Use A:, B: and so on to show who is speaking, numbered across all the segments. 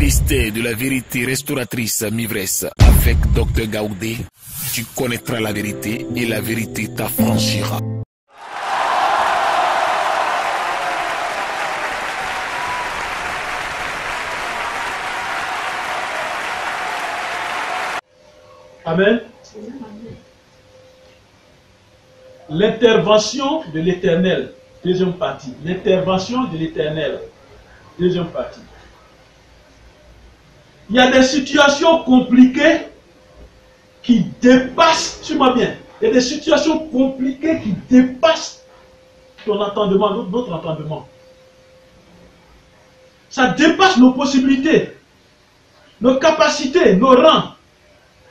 A: ministère de la vérité restauratrice Mivresse avec Dr Gaoudé, tu connaîtras la vérité et la vérité t'affranchira.
B: Amen. L'intervention de l'Éternel, deuxième partie. L'intervention de l'Éternel, deuxième partie. Il y a des situations compliquées qui dépassent, suis-moi bien, il y a des situations compliquées qui dépassent ton entendement, notre entendement. Ça dépasse nos possibilités, nos capacités, nos rangs.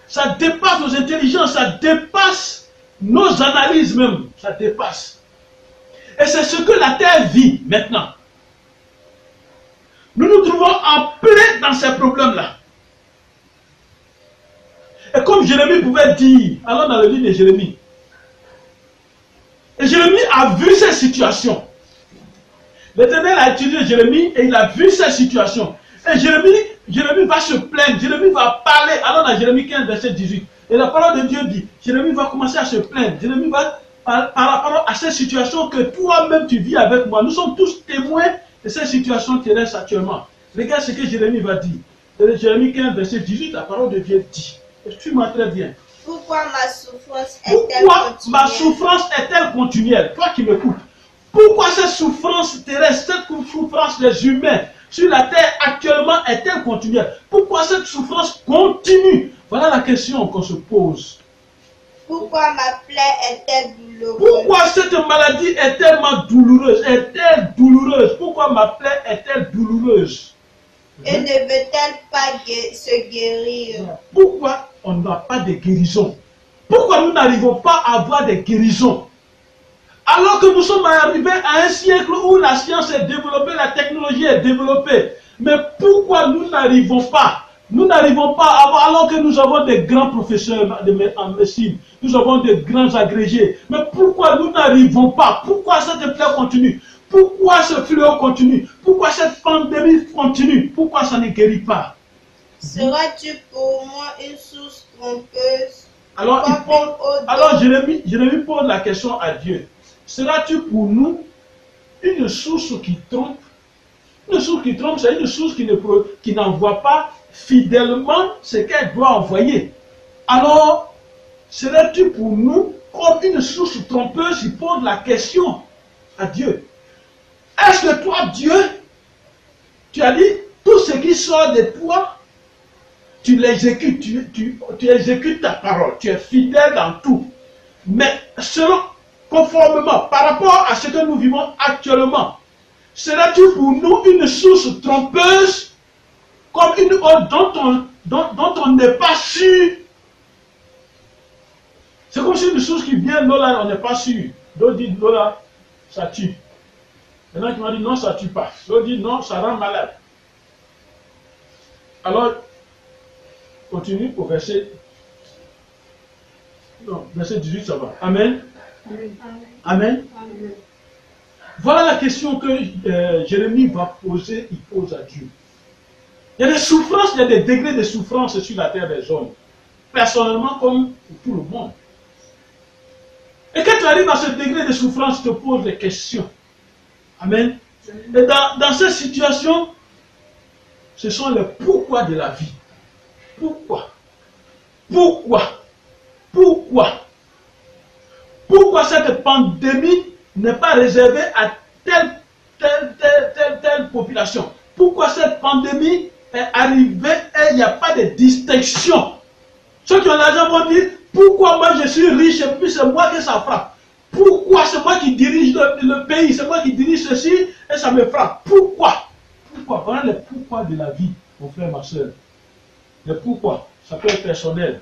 B: Ça dépasse nos intelligences, ça dépasse nos analyses même, ça dépasse. Et c'est ce que la terre vit maintenant. Nous nous trouvons en plein dans ces problèmes-là. Et comme Jérémie pouvait dire, allons dans le livre de Jérémie. Et Jérémie a vu ces situations. L'Éternel a utilisé Jérémie et il a vu ces situations. Et Jérémie va se plaindre, Jérémie va parler. Allons dans Jérémie 15, verset 18. Et la parole de Dieu dit, Jérémie va commencer à se plaindre. Jérémie va, par rapport à ces situations que toi-même tu vis avec moi. Nous sommes tous témoins de ces situations terrestres actuellement. Regarde ce que Jérémie va dire. Jérémie 15, verset 18, la parole de Dieu dit. Suis-moi très bien.
C: Pourquoi ma souffrance est-elle continuelle? Toi qui m'écoutes.
B: Pourquoi cette souffrance terrestre, cette souffrance des humains sur la terre actuellement est-elle continuelle? Pourquoi cette souffrance continue? Voilà la question qu'on se pose.
C: Pourquoi ma plaie est-elle douloureuse?
B: Pourquoi cette maladie est tellement douloureuse? Est-elle douloureuse? Pourquoi ma plaie est-elle douloureuse?
C: Et ne veut-elle pas se guérir?
B: Pourquoi on n'a pas de guérison? Pourquoi nous n'arrivons pas à avoir des guérisons? Alors que nous sommes arrivés à un siècle où la science est développée, la technologie est développée. Mais pourquoi nous n'arrivons pas? Nous n'arrivons pas à avoir, alors que nous avons des grands professeurs en médecine, nous avons des grands agrégés. Mais pourquoi nous n'arrivons pas? Pourquoi cette plaie continue? Pourquoi ce fléau continue? Pourquoi cette pandémie continue? Pourquoi ça ne guérit pas?
C: Seras-tu pour moi une source trompeuse?
B: Alors Jérémie pose la question à Dieu. Seras-tu pour nous une source qui trompe? Une source qui trompe, c'est une source qui n'envoie pas fidèlement ce qu'elle doit envoyer. Alors, serais-tu pour nous comme une source trompeuse? Il pose la question à Dieu. Est-ce que toi, Dieu, tu as dit, tout ce qui sort de toi, tu l'exécutes, tu exécutes ta parole, tu es fidèle dans tout. Mais conformément, par rapport à ce que nous vivons actuellement, seras-tu pour nous une source trompeuse, comme une eau dont on n'est pas sûr? C'est comme si une source qui vient, l'eau là, on n'est pas sûr. L'eau dit, l'eau là, ça tue. Maintenant, tu m'as dit, non, ça ne tue pas. L'eau dit, non, ça rend malade. Alors, continue au verset 18, ça va. Amen. Amen. Amen. Amen. Voilà la question que Jérémie va poser, il pose à Dieu. Il y a des souffrances, il y a des degrés de souffrance sur la terre des hommes. Personnellement comme pour tout le monde. Et quand tu arrives à ce degré de souffrance, tu te poses des questions. Amen. Et dans cette situation, ce sont les pourquoi de la vie. Pourquoi? Pourquoi? Pourquoi? Pourquoi cette pandémie n'est pas réservée à telle population? Pourquoi cette pandémie est arrivée et il n'y a pas de distinction? Ceux qui ont l'argent vont dire, pourquoi moi je suis riche et puis c'est moi que ça frappe? Pourquoi c'est moi qui dirige le pays? C'est moi qui dirige ceci et ça me frappe? Pourquoi? Pourquoi? Voilà les pourquoi de la vie, mon frère, ma soeur. Les pourquoi, ça peut être personnel,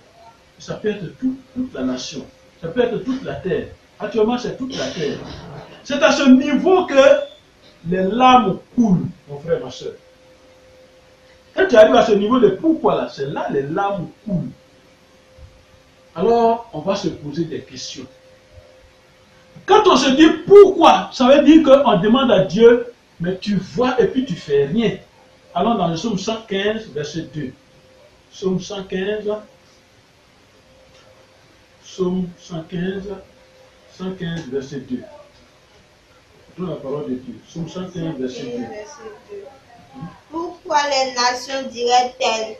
B: ça peut être toute la nation, ça peut être toute la terre. Actuellement, c'est toute la terre. C'est à ce niveau que les larmes coulent, mon frère, ma soeur. Quand tu arrives à ce niveau de pourquoi là, c'est là les larmes coulent. Alors, on va se poser des questions. Quand on se dit pourquoi, ça veut dire qu'on demande à Dieu, mais tu vois et puis tu fais rien. Allons dans le psaume 115, verset 2. Psaume 115. Psaume 115, 115, verset 2. Dans la parole de Dieu. Psaume 115, verset 2.
C: Pourquoi les nations diraient-elles,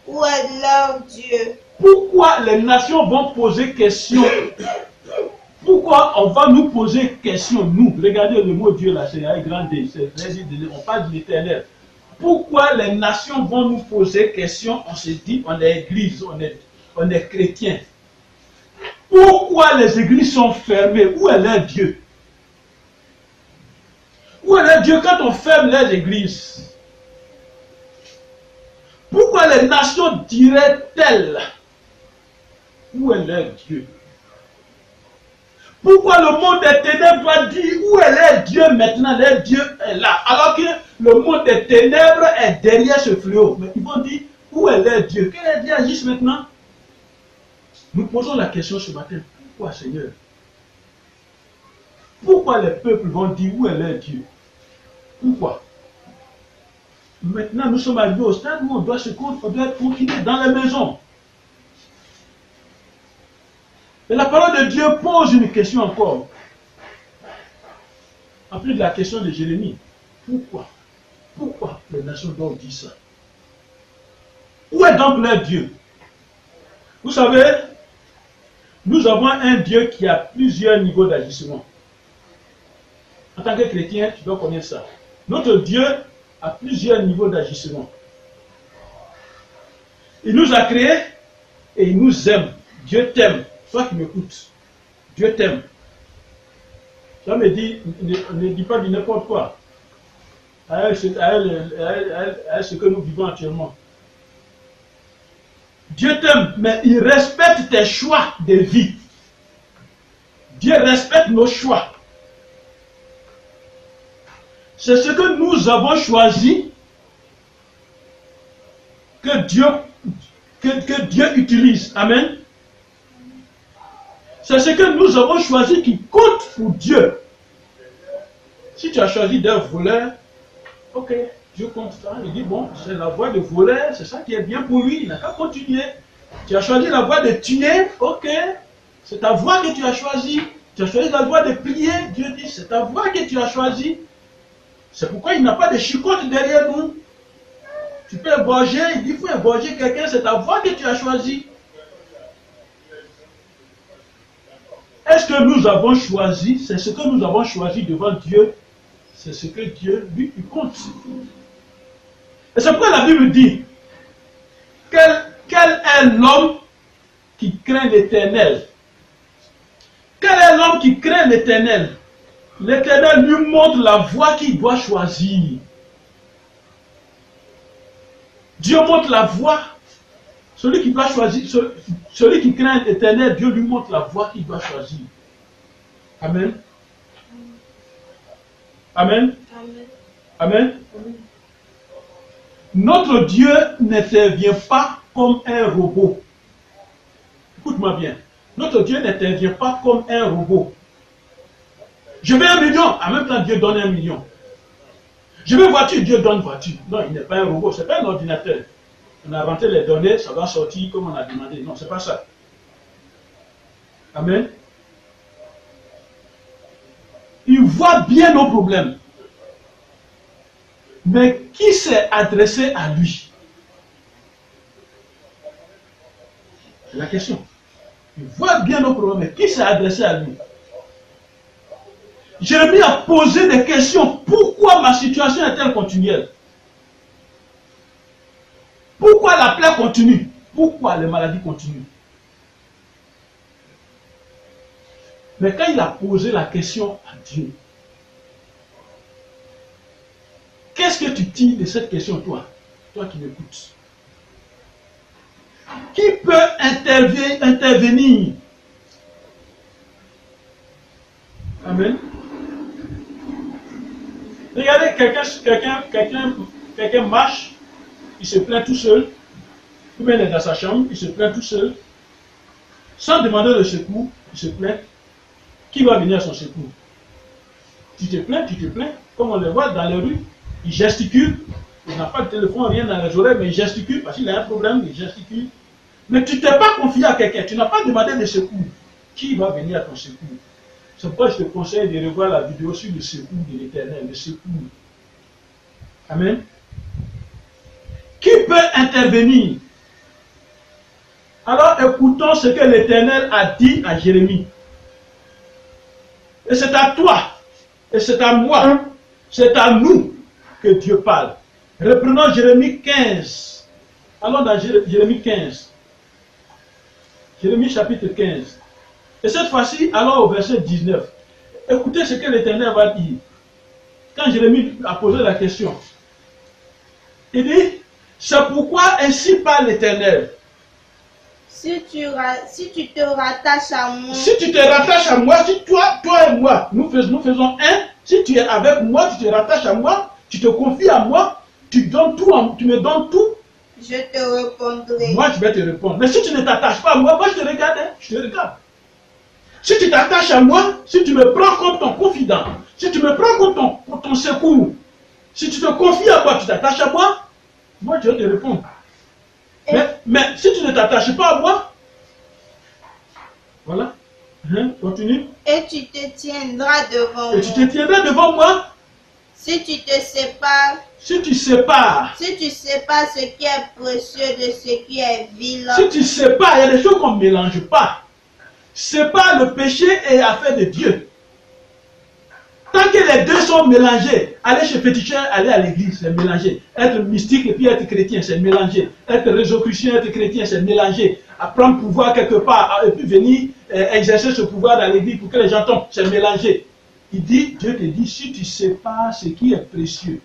C: où est leur Dieu?
B: Pourquoi les nations vont poser question? Pourquoi on va nous poser question, nous? Regardez le mot Dieu là, c'est avec grand D, on parle de l'éternel. Pourquoi les nations vont nous poser question? On se dit, on est église, on est chrétien. Pourquoi les églises sont fermées? Où est leur Dieu? Où est leur Dieu quand on ferme les églises? Pourquoi les nations diraient-elles, où est leur Dieu? Pourquoi le monde des ténèbres doit dire, où est leur Dieu maintenant? Leur Dieu est là. Alors que le monde des ténèbres est derrière ce fléau. Mais ils vont dire, où est leur Dieu? Que leur Dieu agisse maintenant? Nous posons la question ce matin. Pourquoi, Seigneur? Pourquoi les peuples vont dire, où est leur Dieu? Pourquoi? Maintenant, nous sommes arrivés au stade où on doit se confiner dans les maisons. Et la parole de Dieu pose une question encore. En plus de la question de Jérémie. Pourquoi? Pourquoi les nations doivent dire ça? Où est donc leur Dieu? Vous savez, nous avons un Dieu qui a plusieurs niveaux d'agissement. En tant que chrétien, tu dois connaître ça. Notre Dieu a plusieurs niveaux d'agissement. Il nous a créés et il nous aime. Dieu t'aime. Toi qui m'écoutes, Dieu t'aime. Ça me dit, ne dis pas du n'importe quoi. À ce que nous vivons actuellement. Dieu t'aime, mais il respecte tes choix de vie. Dieu respecte nos choix. C'est ce que nous avons choisi que Dieu utilise. Amen. C'est ce que nous avons choisi qui compte pour Dieu. Si tu as choisi d'être voleur, ok, Dieu compte ça. Il dit, bon, c'est la voie de voleur, c'est ça qui est bien pour lui, il n'a qu'à continuer. Tu as choisi la voie de tuer, ok, c'est ta voie que tu as choisie. Tu as choisi la voie de prier, Dieu dit, c'est ta voie que tu as choisie. C'est pourquoi il n'a pas de chicotte derrière nous. Tu peux égorger, il dit, il faut égorger quelqu'un, c'est ta voie que tu as choisie. Est-ce que nous avons choisi, c'est ce que nous avons choisi devant Dieu, c'est ce que Dieu, lui, il compte. Et c'est pourquoi la Bible dit, quel est l'homme qui craint l'Éternel? Quel est l'homme qui craint l'Éternel? L'Éternel lui montre la voie qu'il doit choisir. Dieu montre la voie. Celui qui doit choisir, celui qui craint l'Éternel, Dieu lui montre la voie qu'il doit choisir. Amen. Amen. Amen. Amen. Notre Dieu n'intervient pas comme un robot. Écoute-moi bien. Notre Dieu n'intervient pas comme un robot. Je veux 1 million, en même temps Dieu donne 1 million. Je veux voiture, Dieu donne voiture. Non, il n'est pas un robot, ce n'est pas un ordinateur. On a rentré les données, ça va sortir comme on a demandé. Non, ce n'est pas ça. Amen. Il voit bien nos problèmes. Mais qui s'est adressé à lui? C'est la question. Il voit bien nos problèmes, mais qui s'est adressé à lui? Jérémie a posé des questions. Pourquoi ma situation est-elle continuelle? Pourquoi la plaie continue? Pourquoi les maladies continuent? Mais quand il a posé la question à Dieu, qu'est-ce que tu tires de cette question, toi qui m'écoutes? Qui peut intervenir? Amen. Regardez, quelqu'un marche, il se plaint tout seul, ou bien il est dans sa chambre, il se plaint tout seul, sans demander de secours, il se plaint. Qui va venir à son secours? Tu te plains, comme on le voit dans les rues, il gesticule, Il n'a pas de téléphone, rien dans les oreilles, mais il gesticule parce qu'il a un problème, il gesticule. Mais tu ne t'es pas confié à quelqu'un, tu n'as pas demandé de secours. Qui va venir à ton secours? C'est pourquoi je te conseille de revoir la vidéo sur le secours de l'Éternel, le secours. Amen. Qui peut intervenir? Alors écoutons ce que l'Éternel a dit à Jérémie. Et c'est à toi, et c'est à moi, c'est à nous que Dieu parle. Reprenons Jérémie 15. Allons dans Jérémie 15. Jérémie chapitre 15. Et cette fois-ci, allons au verset 19. Écoutez ce que l'Éternel va dire. Quand Jérémie a posé la question, il dit, c'est pourquoi ainsi parle l'Éternel.
C: Si tu te rattaches à moi.
B: Si tu te rattaches à moi, si toi et moi, nous faisons un. Si tu es avec moi, tu te rattaches à moi, tu te confies à moi, tu me donnes tout.
C: Je te répondrai.
B: Moi, je vais te répondre. Mais si tu ne t'attaches pas à moi, moi je te regarde. Je te regarde. Si tu t'attaches à moi, si tu me prends comme ton confident, si tu me prends comme ton secours, si tu te confies à moi, tu t'attaches à moi, moi je vais te répondre. Mais si tu ne t'attaches pas à moi, voilà, continue.
C: Et tu te tiendras devant moi.
B: Et tu te tiendras devant moi.
C: Si tu te sépares.
B: Si tu sépares.
C: Si tu sépares ce qui est précieux de ce qui est vil.
B: Si tu sépares, il y a des choses qu'on ne mélange pas. Sépare le péché et l'affaire de Dieu. Tant que les deux sont mélangés, aller chez féticheur, aller à l'église, c'est mélangé. Être mystique et puis être chrétien, c'est mélangé. Être résocrucien, être chrétien, c'est mélangé. Prendre pouvoir quelque part et puis venir exercer ce pouvoir dans l'église pour que les gens tombent, c'est mélangé. Dieu te dit, si tu sépares ce qui est précieux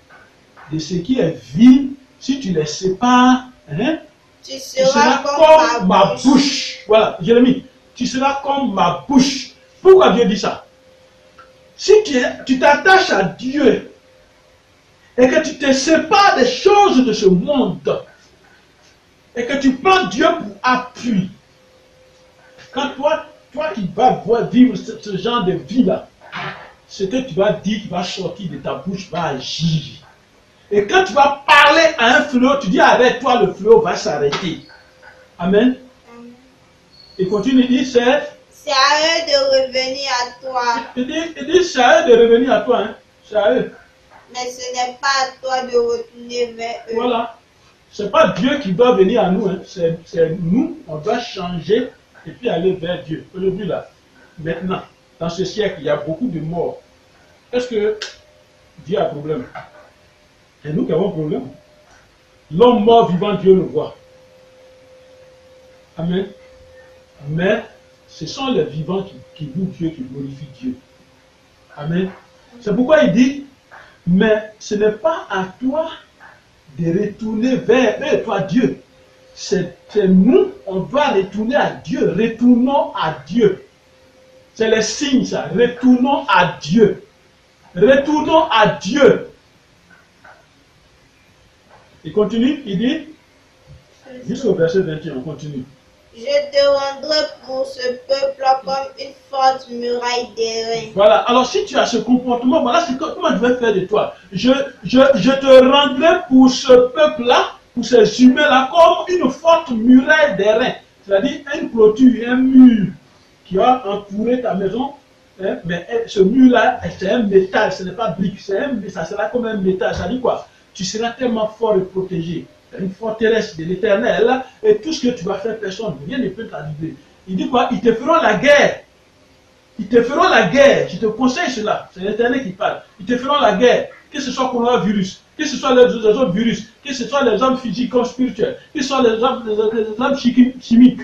B: de ce qui est vil, si tu les sépares,
C: tu seras comme ma bouche.
B: Voilà, Jérémie, tu seras comme ma bouche. Pourquoi Dieu dit ça? Si tu t'attaches à Dieu et que tu te sépares des choses de ce monde et que tu prends Dieu pour appui, quand toi qui vas vivre ce genre de vie-là, ce que tu vas dire qui va sortir de ta bouche va agir. Et quand tu vas parler à un fleuve, tu dis arrête-toi, le fleuve va s'arrêter. Amen. Et continue, il dit c'est
C: à eux de revenir à toi.
B: Il dit c'est à eux de revenir à toi. Hein. C'est à eux.
C: Mais ce n'est pas à toi de retourner vers eux.
B: Voilà. Ce n'est pas Dieu qui doit venir à nous. Hein. C'est nous, on doit changer et puis aller vers Dieu. Aujourd'hui là, maintenant, dans ce siècle, il y a beaucoup de morts. Est-ce que Dieu a un problème? C'est nous qui avons un problème. L'homme mort vivant, Dieu le voit. Amen. Mais ce sont les vivants qui louent Dieu, qui glorifient Dieu. Amen. C'est pourquoi il dit, mais ce n'est pas à toi de retourner vers eux, toi Dieu. C'est nous, on doit retourner à Dieu. Retournons à Dieu. C'est le signe ça. Retournons à Dieu. Retournons à Dieu. Il continue, il dit, jusqu'au verset 21, on continue.
C: Je te rendrai pour ce peuple comme une forte muraille d'airain.
B: Voilà, alors si tu as ce comportement, voilà comment je vais faire de toi. Je te rendrai pour ce peuple-là, pour ces humains-là, comme une forte muraille d'airain. C'est-à-dire une clôture, un mur qui va entourer ta maison. Hein, mais ce mur-là, c'est un métal, ce n'est pas brique, ça sera comme un métal. Ça dit quoi? Tu seras tellement fort et protégé. Une forteresse de l'Éternel, et tout ce que tu vas faire, personne, rien ne peut t'arriver. Il dit quoi? Ils te feront la guerre. Ils te feront la guerre. Je te conseille cela. C'est l'Éternel qui parle. Ils te feront la guerre. Que ce soit coronavirus, que ce soit les autres virus, que ce soit les hommes physiques comme spirituels, que ce soit les hommes chimiques.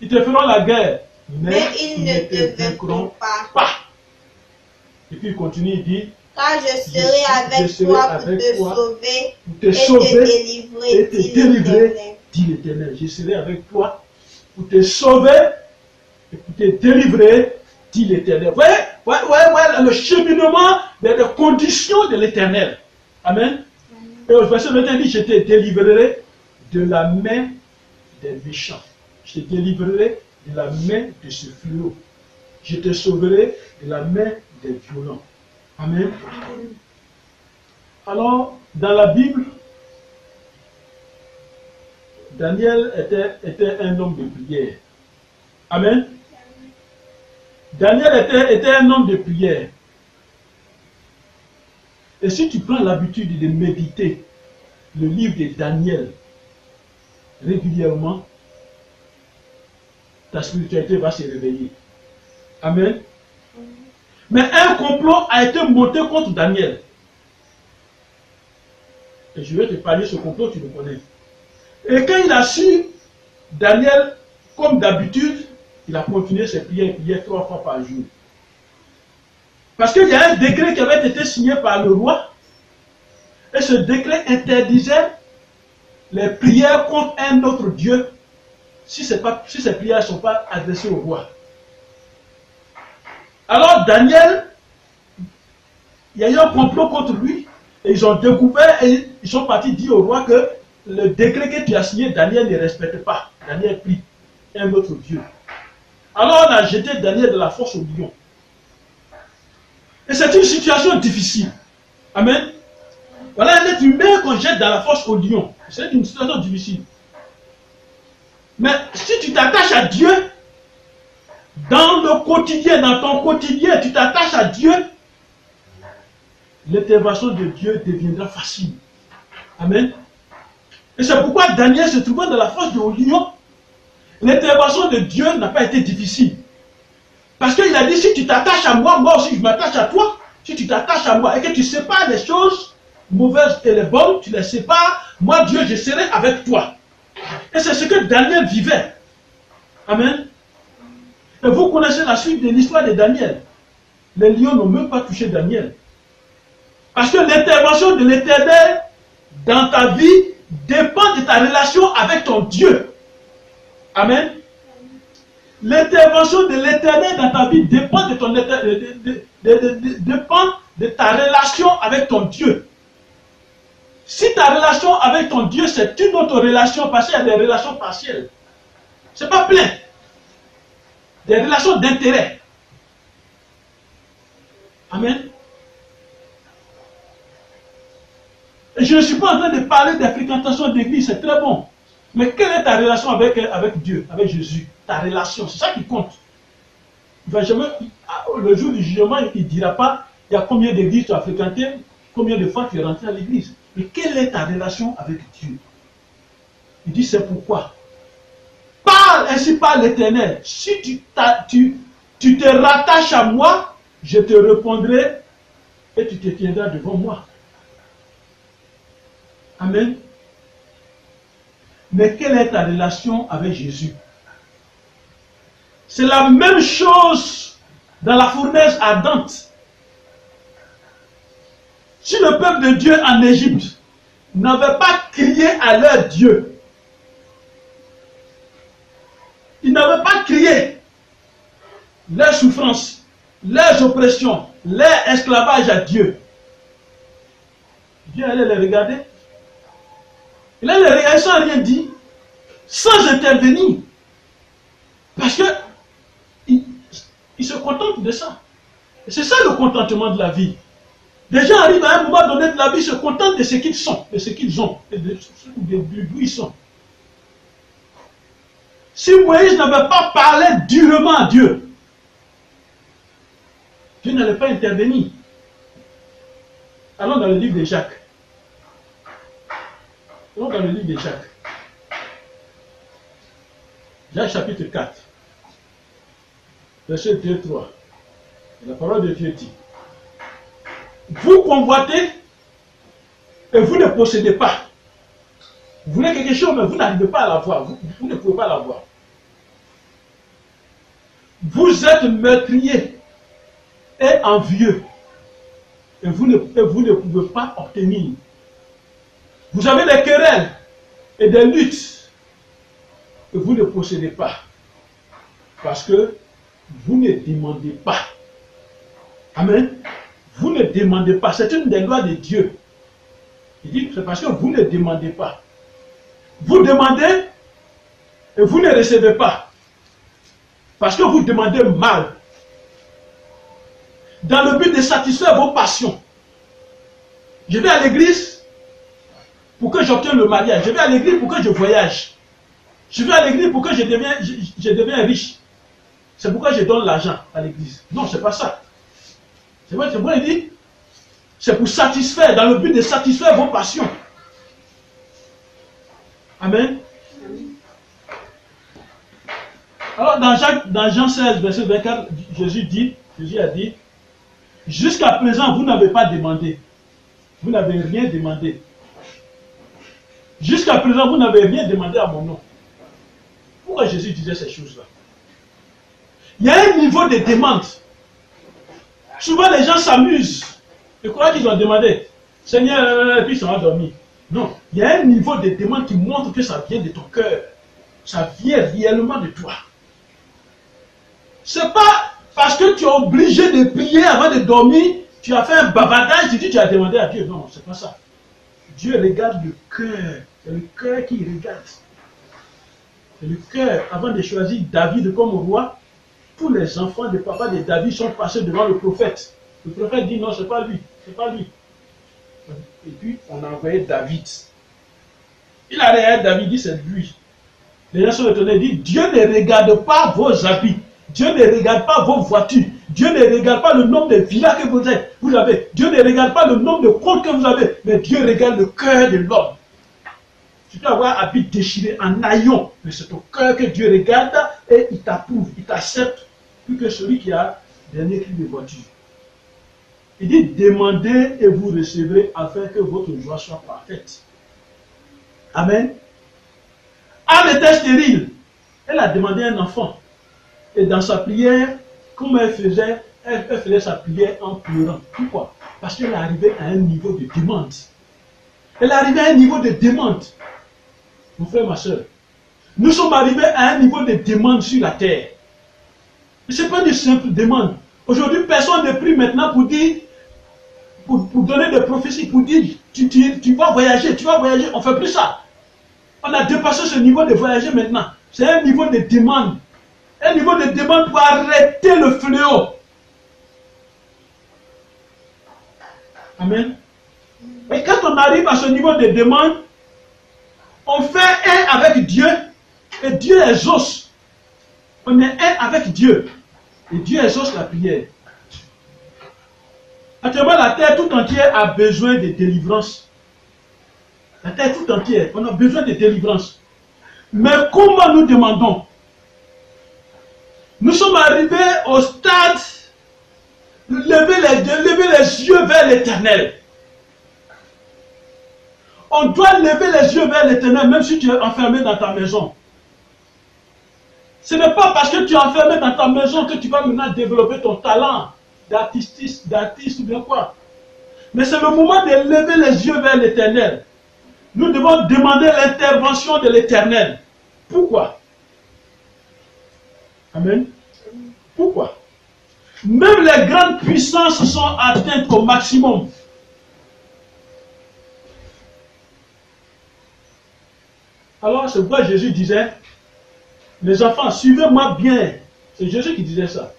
B: Ils te feront la guerre.
C: Mais ils ne te vaincront pas.
B: Et puis il continue, il dit,
C: car je serai avec toi pour te sauver et te délivrer,
B: dit l'Éternel. Je serai avec toi pour te sauver et pour te délivrer, dit l'Éternel. Vous voyez, le cheminement des conditions de l'Éternel. Amen. Et au verset 21 dit, je te délivrerai de la main des méchants. Je te délivrerai de la main de ce fléau. Je te sauverai de la main des violents. Amen. Alors, dans la Bible, Daniel était un homme de prière. Amen. Daniel était un homme de prière. Et si tu prends l'habitude de méditer le livre de Daniel régulièrement, ta spiritualité va se réveiller. Amen. Mais un complot a été monté contre Daniel. Et je vais te parler de ce complot, tu le connais. Et quand il a su, Daniel, comme d'habitude, il a continué ses prières, il priait 3 fois par jour. Parce qu'il y a un décret qui avait été signé par le roi. Et ce décret interdisait les prières contre un autre Dieu si ces prières ne sont pas adressées au roi. Alors Daniel, il y a eu un complot contre lui. Et ils ont découvert et ils sont partis dire au roi que le décret que tu as signé, Daniel ne respecte pas. Daniel prie un autre Dieu. Alors on a jeté Daniel de la force au lion. Et c'est une situation difficile. Amen. Voilà un être humain qu'on jette dans la force au lion. C'est une situation difficile. Mais si tu t'attaches à Dieu, dans le quotidien, dans ton quotidien, tu t'attaches à Dieu, l'intervention de Dieu deviendra facile. Amen. Et c'est pourquoi Daniel se trouvant dans la force au lion, l'intervention de Dieu n'a pas été difficile. Parce qu'il a dit, si tu t'attaches à moi, moi aussi je m'attache à toi. Si tu t'attaches à moi et que tu sépares les choses mauvaises et les bonnes, tu les sépares, moi Dieu, je serai avec toi. Et c'est ce que Daniel vivait. Amen. Et vous connaissez la suite de l'histoire de Daniel. Les lions n'ont même pas touché Daniel. Parce que l'intervention de l'Éternel dans ta vie dépend de ta relation avec ton Dieu. Amen. L'intervention de l'Éternel dans ta vie dépend dépend de ta relation avec ton Dieu. Si ta relation avec ton Dieu, c'est une autre relation, parce qu'il y a des relations partielles. Ce n'est pas plein. Des relations d'intérêt. Amen. Et je ne suis pas en train de parler de fréquentation d'église, c'est très bon. Mais quelle est ta relation avec Dieu, avec Jésus? Ta relation, c'est ça qui compte. Il va jamais, le jour du jugement, il ne dira pas il y a combien d'églises tu as fréquenté, combien de fois tu es rentré à l'église. Mais quelle est ta relation avec Dieu? Il dit c'est pourquoi. Parle ainsi par l'Éternel. Si tu te rattaches à moi, je te répondrai et tu te tiendras devant moi. Amen. Mais quelle est ta relation avec Jésus? C'est la même chose dans la fournaise ardente. Si le peuple de Dieu en Égypte n'avait pas crié à leur Dieu, ils n'avaient pas crié leur souffrance, leurs oppressions, leur esclavage à Dieu, Dieu allait les regarder. Il allait les regarder sans rien dire, sans intervenir. Parce que il se contente de ça. C'est ça le contentement de la vie. Les gens arrivent à un moment donné de la vie, se contentent de ce qu'ils sont, de ce qu'ils ont, d'où ils sont. Si Moïse n'avait pas parlé durement à Dieu, Dieu n'allait pas intervenir. Allons dans le livre de Jacques. Allons dans le livre de Jacques. Jacques chapitre 4. Verset 2-3. La parole de Dieu dit: vous convoitez et vous ne possédez pas. Vous voulez quelque chose, mais vous n'arrivez pas à l'avoir. Vous ne pouvez pas l'avoir. Vous êtes meurtriers et envieux. Et vous ne pouvez pas obtenir. Vous avez des querelles et des luttes. Et vous ne possédez pas. Parce que vous ne demandez pas. Amen. Vous ne demandez pas. C'est une des lois de Dieu. Il dit, c'est parce que vous ne demandez pas. Vous demandez et vous ne recevez pas. Parce que vous demandez mal. Dans le but de satisfaire vos passions. Je vais à l'église pour que j'obtienne le mariage. Je vais à l'église pour que je voyage. Je vais à l'église pour que je devienne riche. C'est pourquoi je donne l'argent à l'église. Non, c'est pas ça. C'est pourquoi il dit, c'est pour satisfaire, dans le but de satisfaire vos passions. Amen. Alors, dans Jean 16, verset 24, Jésus a dit, jusqu'à présent, vous n'avez pas demandé. Vous n'avez rien demandé. Jusqu'à présent, vous n'avez rien demandé à mon nom. Pourquoi Jésus disait ces choses-là? Il y a un niveau de demande. Souvent, les gens s'amusent. Ils croient qu'ils ont demandé. Seigneur, et puis ils sont endormis. Non, il y a un niveau de demande qui montre que ça vient de ton cœur. Ça vient réellement de toi. C'est pas parce que tu es obligé de prier avant de dormir, tu as fait un bavardage, tu dis tu as demandé à Dieu. Non, c'est pas ça. Dieu regarde le cœur. C'est le cœur qui regarde. C'est le cœur. Avant de choisir David comme roi, tous les enfants de papa de David sont passés devant le prophète. Le prophète dit non, c'est pas lui. C'est pas lui. Et puis, on a envoyé David. Il a regardé David, dit c'est lui. Les gens sont étonnés, dit Dieu ne regarde pas vos habits. Dieu ne regarde pas vos voitures. Dieu ne regarde pas le nombre de villas que vous avez. Dieu ne regarde pas le nombre de comptes que vous avez. Mais Dieu regarde le cœur de l'homme. Tu peux avoir un habit déchiré en haillons. Mais c'est ton cœur que Dieu regarde et il t'approuve, il t'accepte. Plus que celui qui a dernier cri de voiture. Il dit, demandez et vous recevrez afin que votre joie soit parfaite. Amen. Anne était stérile. Elle a demandé un enfant. Et dans sa prière, comme elle faisait sa prière en pleurant. Pourquoi? Parce qu'elle est arrivée à un niveau de demande. Elle est arrivée à un niveau de demande. Mon frère, ma soeur, nous sommes arrivés à un niveau de demande sur la terre. Ce n'est pas une simple demande. Aujourd'hui, personne ne prie maintenant pour dire, pour donner des prophéties, pour dire, tu vas voyager, on ne fait plus ça. On a dépassé ce niveau de voyager maintenant. C'est un niveau de demande. Un niveau de demande pour arrêter le fléau. Amen. Et quand on arrive à ce niveau de demande, on fait un avec Dieu et Dieu exauce. On est un avec Dieu et Dieu exauce la prière. Actuellement, la terre tout entière a besoin de délivrance. La terre tout entière, on a besoin de délivrance. Mais comment nous demandons? Nous sommes arrivés au stade de lever les yeux vers l'Éternel. On doit lever les yeux vers l'Éternel même si tu es enfermé dans ta maison. Ce n'est pas parce que tu es enfermé dans ta maison que tu vas maintenant développer ton talent d'artiste ou bien quoi. Mais c'est le moment de lever les yeux vers l'Éternel. Nous devons demander l'intervention de l'Éternel. Pourquoi? Amen. Pourquoi? Même les grandes puissances sont atteintes au maximum. Alors, c'est pourquoi Jésus disait, les enfants, suivez-moi bien. C'est Jésus qui disait ça.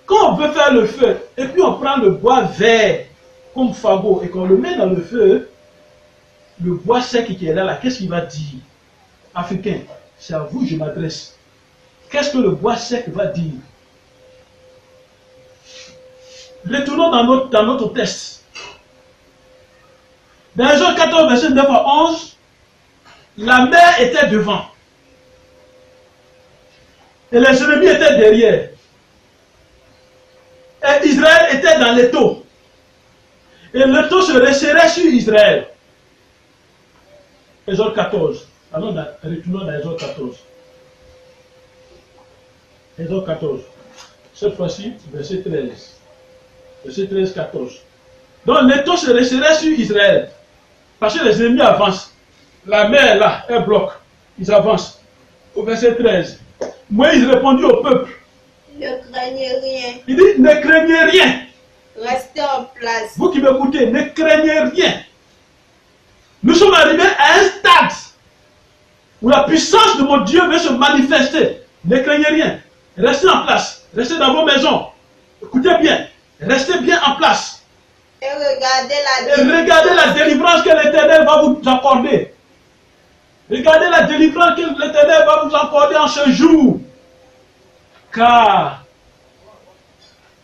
B: Quand on veut faire le feu, et puis on prend le bois vert comme fagot, et qu'on le met dans le feu, le bois sec qui est là, qu'est-ce qu'il va dire? Africain, c'est à vous que je m'adresse. Qu'est-ce que le bois sec va dire? Retournons dans notre texte. Dans Jean 14, verset 9 à 11, la mer était devant. Et les ennemis étaient derrière. Et Israël était dans l'étau. Et l'étau se resserrait sur Israël. Exode 14. Allons retournons dans Exode 14. Exode 14. Cette fois-ci, verset 13. Verset 13, 14. Donc l'étau se resserrait sur Israël. Parce que les ennemis avancent. La mer là, elle bloque. Ils avancent. Au verset 13. Moïse répondit au peuple.
C: Ne craignez rien.
B: Il dit, ne craignez rien.
C: Restez en place.
B: Vous qui m'écoutez, ne craignez rien. Nous sommes arrivés à un stade où la puissance de mon Dieu veut se manifester. Ne craignez rien. Restez en place. Restez dans vos maisons. Écoutez bien. Restez bien en place.
C: Et regardez la délivrance
B: que l'Éternel va vous accorder. Regardez la délivrance que l'Éternel va vous accorder en ce jour. Car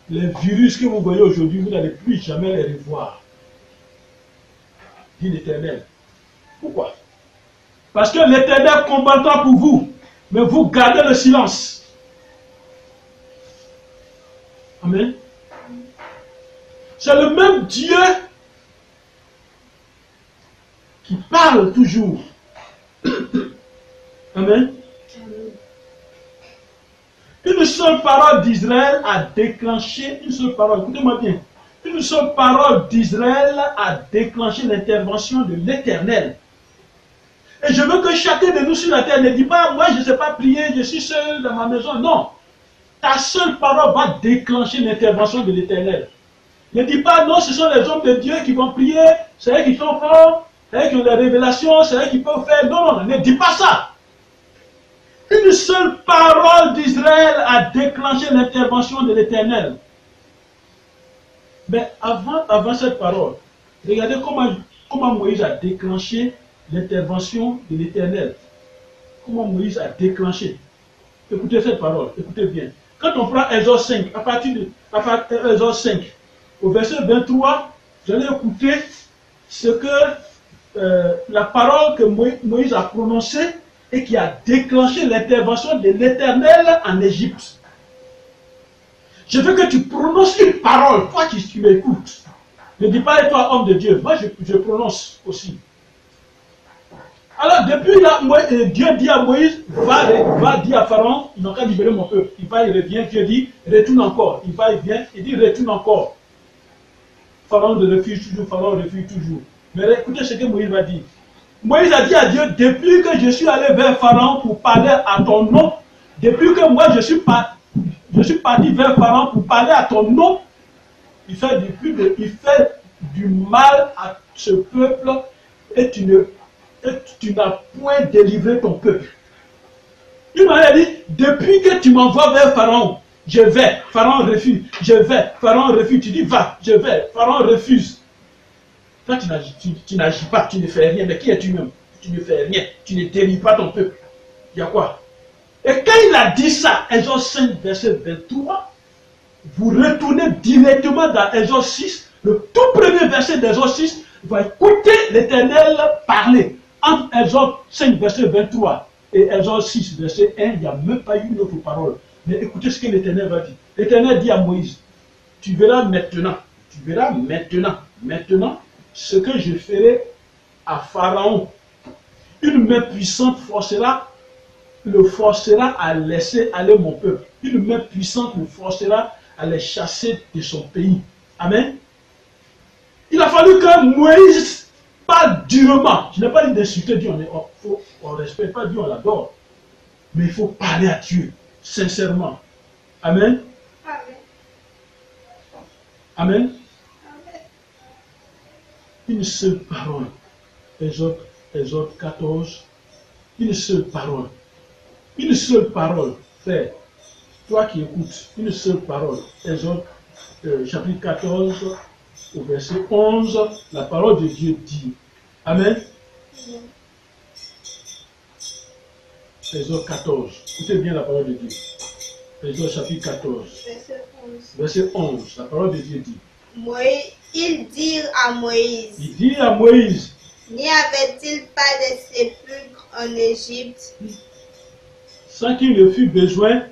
B: les virus que vous voyez aujourd'hui, vous n'allez plus jamais les revoir. Dit l'Éternel. Pourquoi? Parce que l'Éternel combattra pour vous, mais vous gardez le silence. Amen. C'est le même Dieu qui parle toujours. Amen. Une seule parole d'Israël a déclenché, une seule parole, écoutez-moi bien, une seule parole d'Israël a déclenché l'intervention de l'Éternel. Et je veux que chacun de nous sur la terre ne dise pas, moi je ne sais pas prier, je suis seul dans ma maison. Non. Ta seule parole va déclencher l'intervention de l'Éternel. Ne dis pas, non, ce sont les hommes de Dieu qui vont prier, c'est eux qui sont forts, c'est eux qui ont des révélations, c'est eux qui peuvent faire. Non, non, ne dis pas ça. Une seule parole d'Israël a déclenché l'intervention de l'Éternel. Mais avant cette parole, regardez comment Moïse a déclenché l'intervention de l'Éternel. Comment Moïse a déclenché. Écoutez cette parole, écoutez bien. Quand on prend Exode 5, à partir de Exode 5, au verset 23, vous allez écouter ce que la parole que Moïse a prononcée et qui a déclenché l'intervention de l'Éternel en Égypte. Je veux que tu prononces une parole, toi qui m'écoutes. Ne dis pas, et toi, homme de Dieu. Moi, je prononce aussi. Alors, depuis là, Dieu dit à Moïse, va dire à Pharaon, il n'a qu'à libérer mon peuple. Il va, il revient, Dieu dit, retourne encore. Il va, il vient, il dit, retourne encore. Pharaon refuse toujours, Pharaon refuse toujours. Mais écoutez ce que Moïse va dire. Moïse a dit à Dieu, depuis que je suis allé vers Pharaon pour parler à ton nom, depuis que moi je suis parti vers Pharaon pour parler à ton nom, il fait du mal à ce peuple et tu n'as point délivré ton peuple. Il m'a dit, depuis que tu m'envoies vers Pharaon, je vais, Pharaon refuse, je vais, Pharaon refuse, tu dis va, je vais, Pharaon refuse. Toi, tu n'agis pas, tu ne fais rien, mais qui es-tu même? Tu ne fais rien, tu ne délivres pas ton peuple. Il y a quoi? Et quand il a dit ça, Exode 5, verset 23, vous retournez directement dans Exode 6, le tout premier verset d'Exode 6, vous allez écouter l'Éternel parler. Entre Exode 5, verset 23 et Exode 6, verset 1, il n'y a même pas eu une autre parole. Mais écoutez ce que l'Éternel va dire. L'Éternel dit à Moïse, tu verras maintenant, ce que je ferai à Pharaon. Une main puissante le forcera à laisser aller mon peuple. Une main puissante le forcera à les chasser de son pays. Amen. Il a fallu que Moïse parle durement. Je n'ai pas dit d'insulter Dieu, on ne respecte pas Dieu, on l'adore. Mais il faut parler à Dieu, sincèrement. Amen. Amen. Une seule parole. Exode 14. Une seule parole. Une seule parole. Frère, toi qui écoutes, une seule parole. Exode chapitre 14, au verset 11, la parole de Dieu dit. Amen. Exode 14. Écoutez bien la parole de Dieu. Exode chapitre 14. Verset 11. La parole de Dieu dit.
C: Ils dirent à Moïse.
B: Il dit à Moïse.
C: N'y avait-il pas de sépulcres en Égypte?
B: Sans qu'il ne fût besoin.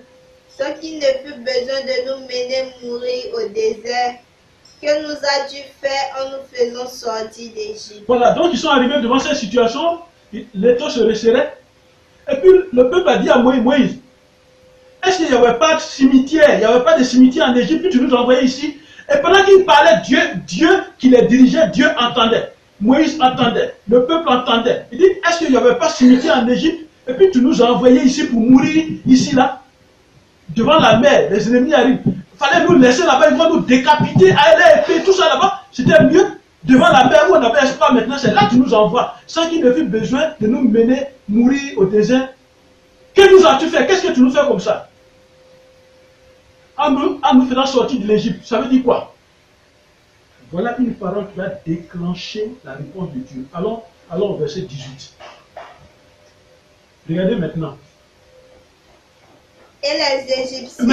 C: Sans qu'il ne fût besoin de nous mener mourir au désert. Que nous as-tu fait en nous faisant sortir d'Égypte? Voilà, donc ils sont arrivés devant cette situation. L'étau se resserrait. Et puis le peuple a dit à Moïse, est-ce qu'il n'y avait pas de cimetière? Il n'y avait pas de cimetière en Égypte, puis tu nous envoyais ici. Et pendant qu'il parlait, Dieu qui les dirigeait, Dieu entendait. Moïse entendait, le peuple entendait. Il dit, est-ce qu'il n'y avait pas de cimetière en Égypte? Et puis tu nous as envoyés ici pour mourir, ici, là. Devant la mer, les ennemis arrivent. Il fallait nous laisser là-bas, ils vont nous décapiter, aller, et tout ça là-bas. C'était mieux. Devant la mer où on avait espoir maintenant, c'est là que tu nous envoies. Sans qu'il ne fût besoin de nous mener mourir au désert. Que nous as-tu fait? Qu'est-ce que tu nous fais comme ça? En nous faisant sortir de l'Égypte, ça veut dire quoi? Voilà une parole qui va déclencher la réponse de Dieu. Allons au verset 18.
B: Regardez maintenant.
C: Et les Égyptiens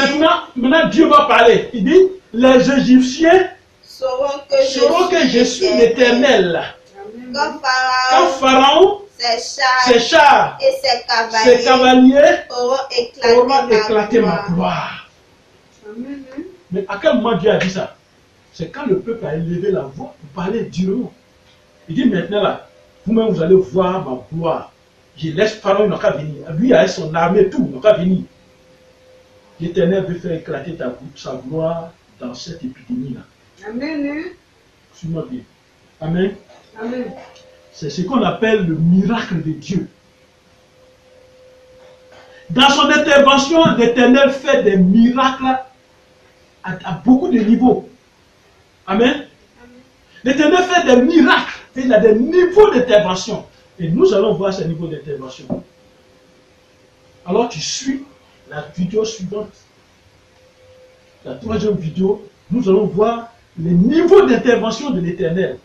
B: Maintenant Dieu va parler. Il dit, les Égyptiens
C: sauront
B: que je suis l'Éternel. Quand Pharaon, ses chars
C: et
B: ses cavaliers
C: auront
B: éclaté ma gloire. Mais à quel moment Dieu a dit ça? C'est quand le peuple a élevé la voix pour parler durement. Il dit maintenant là, vous-même vous allez voir ma gloire. Je laisse Pharaon, il n'a qu'à venir. Lui avec son armée, tout, il n'a qu'à venir. L'Éternel veut faire éclater sa gloire dans cette épidémie-là.
C: Amen.
B: Suis-moi bien. Amen.
C: Amen.
B: C'est ce qu'on appelle le miracle de Dieu. Dans son intervention, l'Éternel fait des miracles à beaucoup de niveaux. Amen. L'Éternel fait des miracles. Il a des niveaux d'intervention. Et nous allons voir ces niveaux d'intervention. Alors tu suis la vidéo suivante. La troisième vidéo, nous allons voir les niveaux d'intervention de l'Éternel.